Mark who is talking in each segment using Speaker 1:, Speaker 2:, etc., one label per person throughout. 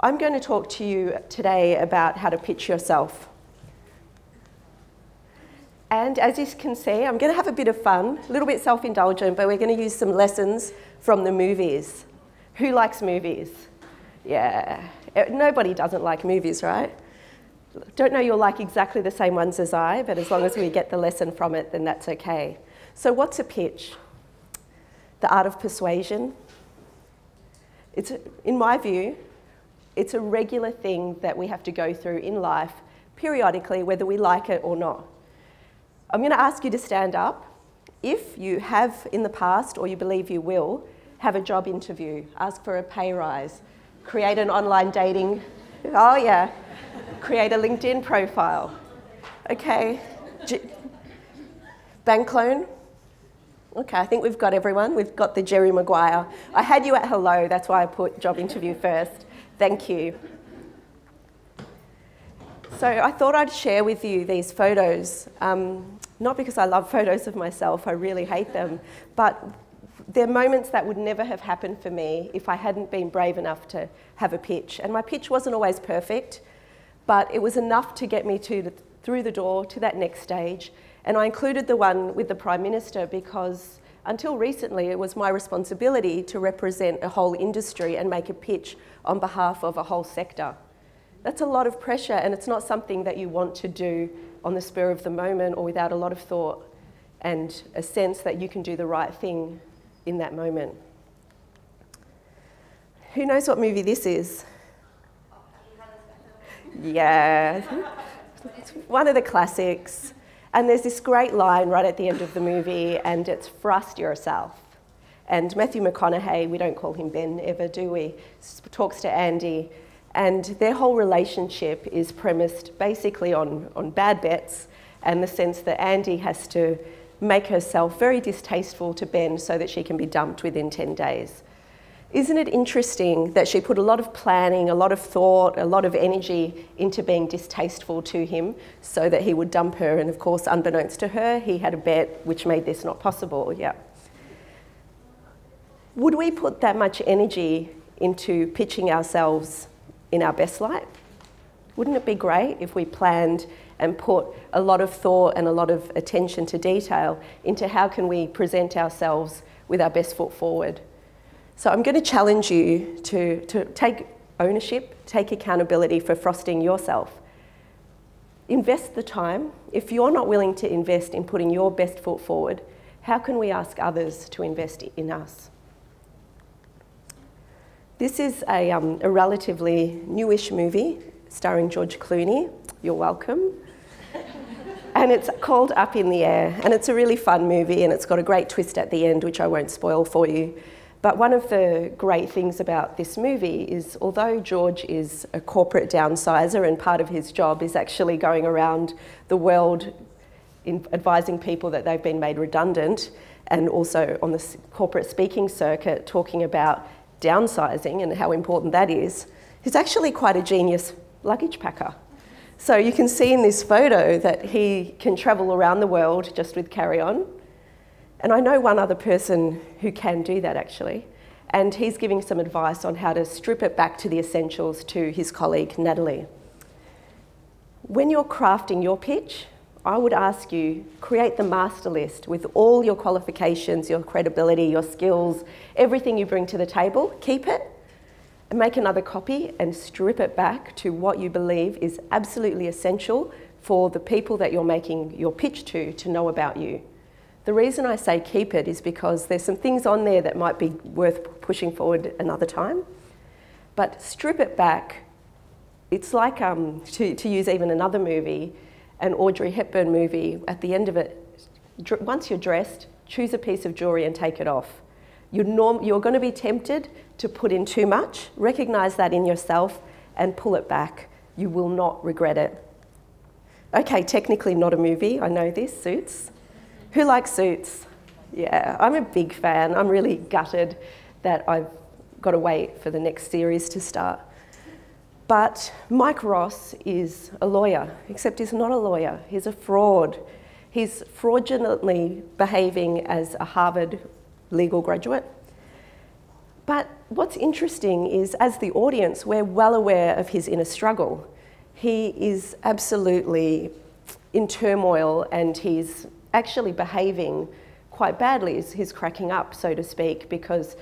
Speaker 1: I'm going to talk to you today about how to pitch yourself. And as you can see, I'm going to have a bit of fun, a little bit self-indulgent, but we're going to use some lessons from the movies. Who likes movies? Yeah, nobody doesn't like movies, right? Don't know you'll like exactly the same ones as I, but as long as we get the lesson from it, then that's okay. So what's a pitch? The art of persuasion. In my view, it's a regular thing that we have to go through in life, periodically, whether we like it or not. I'm going to ask you to stand up if you have in the past, or you believe you will, have a job interview, ask for a pay rise, create an online dating, oh yeah, create a LinkedIn profile. Okay, bank loan. Okay, I think we've got everyone. We've got the Jerry Maguire. I had you at hello, that's why I put job interview first. Thank you. So I thought I'd share with you these photos, not because I love photos of myself, I really hate them, but they're moments that would never have happened for me if I hadn't been brave enough to have a pitch. And my pitch wasn't always perfect, but it was enough to get me through the door to that next stage. And I included the one with the Prime Minister because until recently it was my responsibility to represent a whole industry and make a pitch on behalf of a whole sector. That's a lot of pressure, and it's not something that you want to do on the spur of the moment or without a lot of thought and a sense that you can do the right thing in that moment. Who knows what movie this is? Yeah, it's one of the classics. And there's this great line right at the end of the movie, and it's "Thrust yourself." And Matthew McConaughey, we don't call him Ben ever, do we? Talks to Andy, and their whole relationship is premised basically on bad bets and the sense that Andy has to make herself very distasteful to Ben so that she can be dumped within 10 days. Isn't it interesting that she put a lot of planning, a lot of thought, a lot of energy into being distasteful to him so that he would dump her, and of course, unbeknownst to her, he had a bet which made this not possible, yeah. Would we put that much energy into pitching ourselves in our best light? Wouldn't it be great if we planned and put a lot of thought and a lot of attention to detail into how can we present ourselves with our best foot forward? So I'm going to challenge you to take ownership, take accountability for frosting yourself. Invest the time. If you're not willing to invest in putting your best foot forward, how can we ask others to invest in us? This is a relatively newish movie starring George Clooney. You're welcome. And it's called Up in the Air, and it's a really fun movie, and it's got a great twist at the end, which I won't spoil for you. But one of the great things about this movie is, although George is a corporate downsizer and part of his job is actually going around the world advising people that they've been made redundant, and also on the corporate speaking circuit talking about downsizing and how important that is, he's actually quite a genius luggage packer. So you can see in this photo that he can travel around the world just with carry-on. And I know one other person who can do that actually, and he's giving some advice on how to strip it back to the essentials to his colleague, Natalie. When you're crafting your pitch, I would ask you, create the master list with all your qualifications, your credibility, your skills, everything you bring to the table, keep it, and make another copy and strip it back to what you believe is absolutely essential for the people that you're making your pitch to know about you. The reason I say keep it is because there's some things on there that might be worth pushing forward another time, but strip it back. It's like, to use even another movie, an Audrey Hepburn movie, at the end of it, once you're dressed, choose a piece of jewellery and take it off. You're going to be tempted to put in too much. Recognise that in yourself and pull it back. You will not regret it. Okay, technically not a movie, I know this, Suits. Who likes Suits? Yeah, I'm a big fan. I'm really gutted that I've got to wait for the next series to start. But Mike Ross is a lawyer, except he's not a lawyer. He's a fraud. He's fraudulently behaving as a Harvard legal graduate. But what's interesting is, as the audience, we're well aware of his inner struggle. He is absolutely in turmoil, and he's actually behaving quite badly. He's cracking up, so to speak, because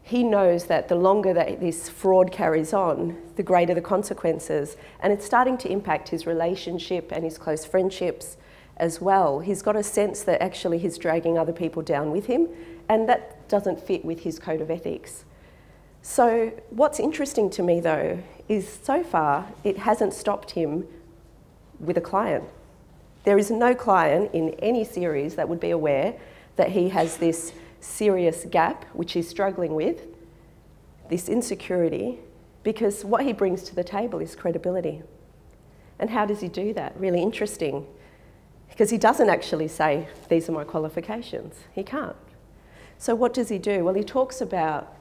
Speaker 1: he knows that the longer that this fraud carries on, the greater the consequences. And it's starting to impact his relationship and his close friendships as well. He's got a sense that actually he's dragging other people down with him, and that doesn't fit with his code of ethics. So what's interesting to me, though, is so far it hasn't stopped him with a client. There is no client in any series that would be aware that he has this serious gap, which he's struggling with, this insecurity, because what he brings to the table is credibility. And how does he do that? Really interesting. Because he doesn't actually say, these are my qualifications. He can't. So what does he do? Well, he talks about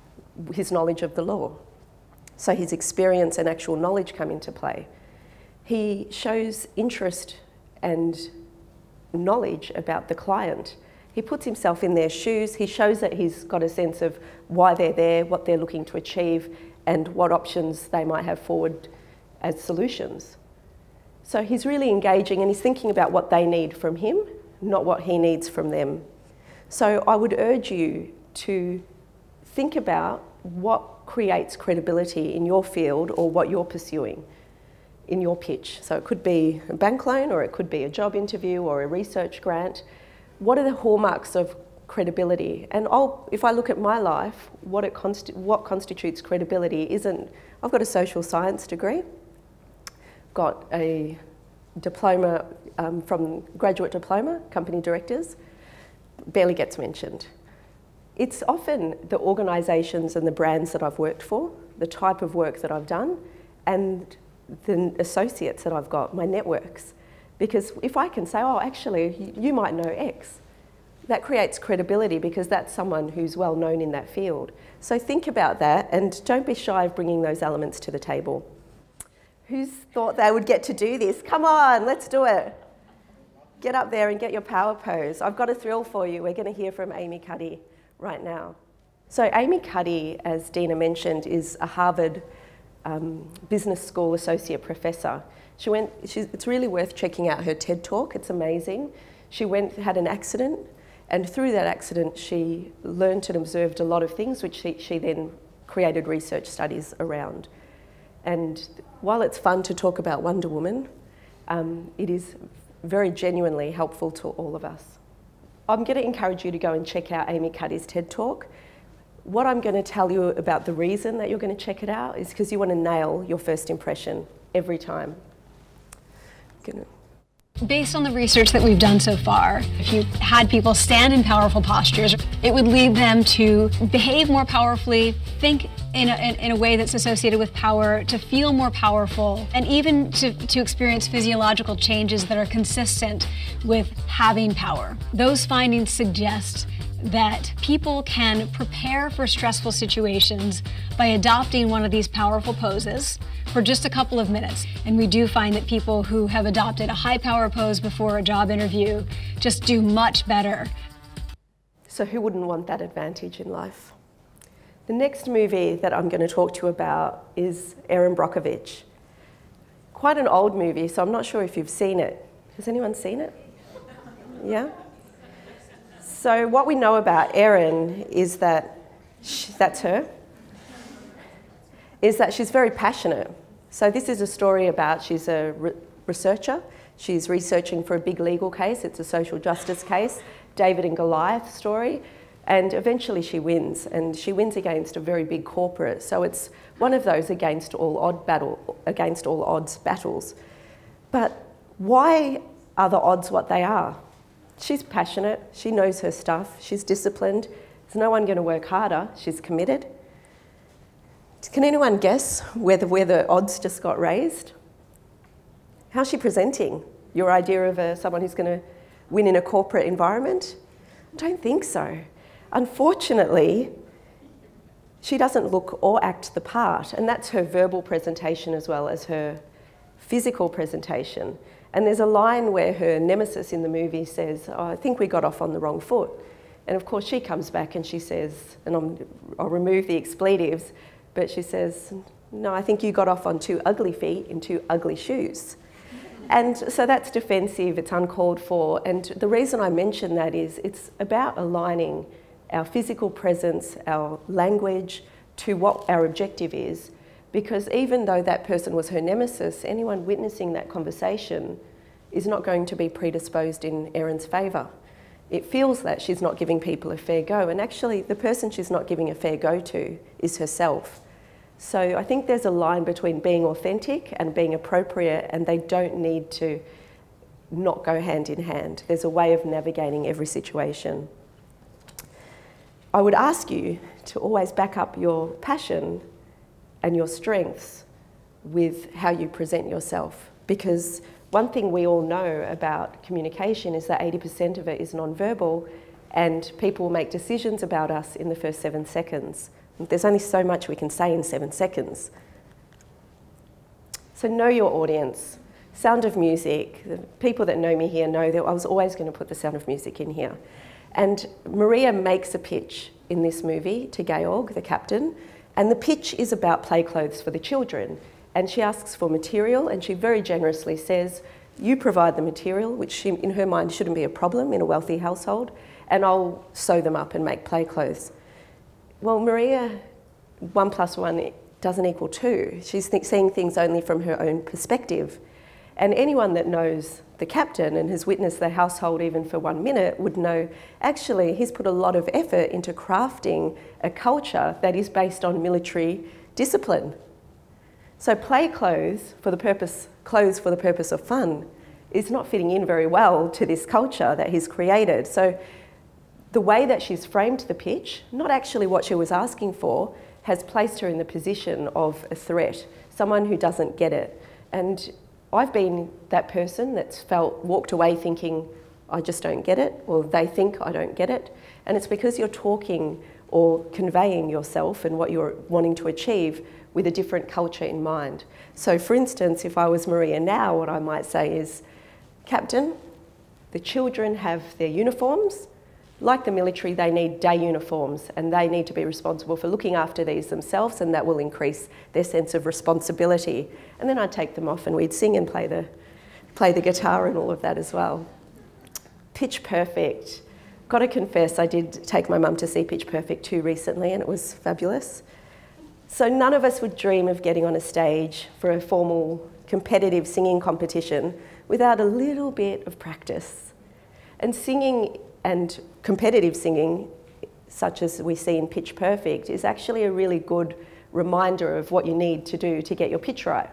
Speaker 1: his knowledge of the law. So his experience and actual knowledge come into play. He shows interest and knowledge about the client. He puts himself in their shoes. He shows that he's got a sense of why they're there, what they're looking to achieve, and what options they might have forward as solutions. So he's really engaging, and he's thinking about what they need from him, not what he needs from them. So I would urge you to think about what creates credibility in your field or what you're pursuing in your pitch. So it could be a bank loan, or it could be a job interview or a research grant. What are the hallmarks of credibility? And if I look at my life, what constitutes credibility isn't, I've got a social science degree, got a diploma from graduate diploma, company directors, barely gets mentioned. It's often the organisations and the brands that I've worked for, the type of work that I've done, and the associates that I've got, my networks. Because if I can say, oh, actually, you might know X, that creates credibility because that's someone who's well known in that field. So think about that, and don't be shy of bringing those elements to the table. Who's thought they would get to do this? Come on, let's do it. Get up there and get your power pose. I've got a thrill for you. We're going to hear from Amy Cuddy right now. So Amy Cuddy, as Dina mentioned, is a Harvard Business School associate professor. It's really worth checking out her TED Talk. It's amazing. She had an accident, and through that accident she learned and observed a lot of things which she then created research studies around. And while it's fun to talk about Wonder Woman, it is very genuinely helpful to all of us. I'm going to encourage you to go and check out Amy Cuddy's TED Talk. What I'm going to tell you about the reason that you're going to check it out is because you want to nail your first impression every time.
Speaker 2: Based on the research that we've done so far, if you had people stand in powerful postures, it would lead them to behave more powerfully, think in a way that's associated with power, to feel more powerful, and even to experience physiological changes that are consistent with having power. Those findings suggest that people can prepare for stressful situations by adopting one of these powerful poses for just a couple of minutes. And we do find that people who have adopted a high power pose before a job interview just do much better.
Speaker 1: So who wouldn't want that advantage in life? The next movie that I'm going to talk to you about is Erin Brockovich. Quite an old movie, so I'm not sure if you've seen it. Has anyone seen it? Yeah? So what we know about Erin is that, that's her, is that she's very passionate. So this is a story about, she's a researcher. She's researching for a big legal case. It's a social justice case, David and Goliath story. And eventually she wins, and she wins against a very big corporate. So it's one of those against all odds battles. But why are the odds what they are? She's passionate, she knows her stuff, she's disciplined. There's no one going to work harder, she's committed. Can anyone guess where the odds just got raised? How's she presenting? Your idea of someone who's going to win in a corporate environment? I don't think so. Unfortunately, she doesn't look or act the part, and that's her verbal presentation as well as her physical presentation. And there's a line where her nemesis in the movie says, oh, I think we got off on the wrong foot. And of course she comes back and she says, and I'll remove the expletives, but she says, no, I think you got off on 2 ugly feet in 2 ugly shoes. And so that's defensive, it's uncalled for. And the reason I mention that is it's about aligning our physical presence, our language, to what our objective is. Because even though that person was her nemesis, anyone witnessing that conversation is not going to be predisposed in Erin's favour. It feels that she's not giving people a fair go, and actually the person she's not giving a fair go to is herself. So I think there's a line between being authentic and being appropriate, and they don't need to not go hand in hand. There's a way of navigating every situation. I would ask you to always back up your passion and your strengths with how you present yourself, because one thing we all know about communication is that 80% of it is non-verbal, and people will make decisions about us in the first 7 seconds. There's only so much we can say in 7 seconds. So know your audience. Sound of Music, the people that know me here know that I was always going to put the Sound of Music in here. And Maria makes a pitch in this movie to Georg, the captain, and the pitch is about play clothes for the children. And she asks for material, and she very generously says, you provide the material, which in her mind shouldn't be a problem in a wealthy household, and I'll sew them up and make play clothes. Well, Maria, 1 + 1 doesn't equal 2. She's seeing things only from her own perspective. And anyone that knows the captain and has witnessed the household even for 1 minute would know, actually, he's put a lot of effort into crafting a culture that is based on military discipline. So play clothes for the purpose of fun is not fitting in very well to this culture that he's created. So the way that she's framed the pitch, not actually what she was asking for, has placed her in the position of a threat, someone who doesn't get it. And I've been that person that's walked away thinking, I just don't get it, or they think I don't get it. And it's because you're talking or conveying yourself and what you're wanting to achieve with a different culture in mind. So for instance, if I was Maria now, what I might say is, Captain, the children have their uniforms. Like the military, they need day uniforms, and they need to be responsible for looking after these themselves, and that will increase their sense of responsibility. And then I'd take them off and we'd sing and play the guitar and all of that as well. Pitch Perfect. Got to confess, I did take my mum to see Pitch Perfect 2 recently, and it was fabulous. So none of us would dream of getting on a stage for a formal competitive singing competition without a little bit of practice. And singing and competitive singing, such as we see in Pitch Perfect, is actually a really good reminder of what you need to do to get your pitch right.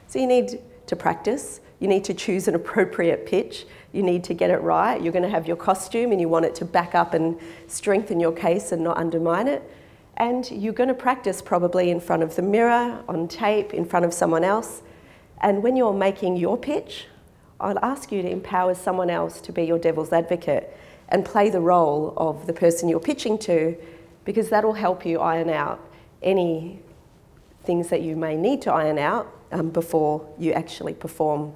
Speaker 1: So you need to practice, you need to choose an appropriate pitch, you need to get it right, you're going to have your costume and you want it to back up and strengthen your case and not undermine it. And you're going to practice probably in front of the mirror, on tape, in front of someone else. And when you're making your pitch, I'll ask you to empower someone else to be your devil's advocate and play the role of the person you're pitching to, because that'll help you iron out any things that you may need to iron out before you actually perform.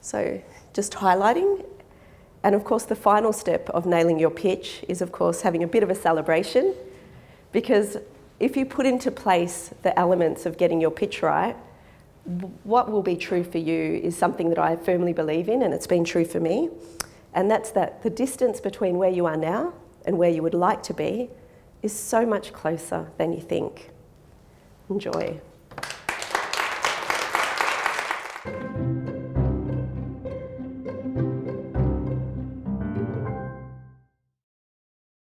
Speaker 1: So just highlighting. And of course, the final step of nailing your pitch is, of course, having a bit of a celebration, because if you put into place the elements of getting your pitch right, what will be true for you is something that I firmly believe in, and it's been true for me. And that's that the distance between where you are now and where you would like to be is so much closer than you think. Enjoy.